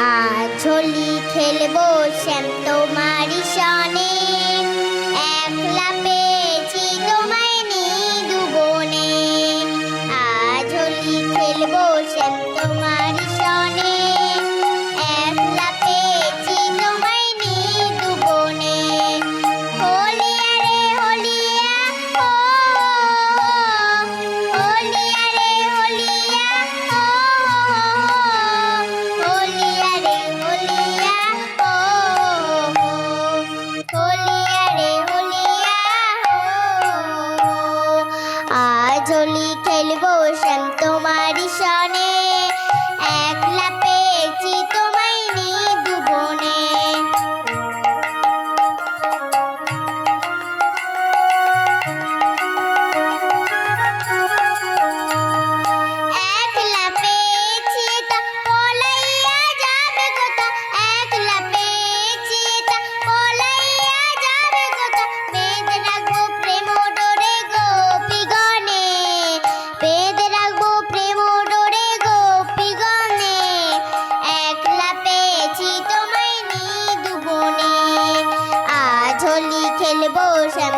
আজ হোলি খেলবো শ্যাম তোমারি সনে, একলা পেয়েছি তোমায় নিদু বনে। আজ হোলি খেলবো শ্যাম তোমারি সনে, একলা পেয়েছি তোমায় নিদু বনে। হোলিয়া রে হোলিয়া ও, হোলিয়া রে হোলিয়া ও, হোলিয়া রে হোলিয়া ও, হোলিয়া রে হোলিয়া ও। আজ হোলি খেলবো শ্যাম তোমারি সনে, একলা পেয়েছি তোমায় নিদু বনে। একলা পেয়েছি তা পলাইয়া যাবে কোথা, একলা পেয়েছি তা পলাইয়া যাবে কোথা। বেঁধে রাখবো প্রেম ডোরে গোপীগণে, বেঁধে রাখবো প্রেম ডোরে গোপীগণে। একলা পেয়েছি তোমায় নিদু বনে। আজ হোলি খেলবো শ্যাম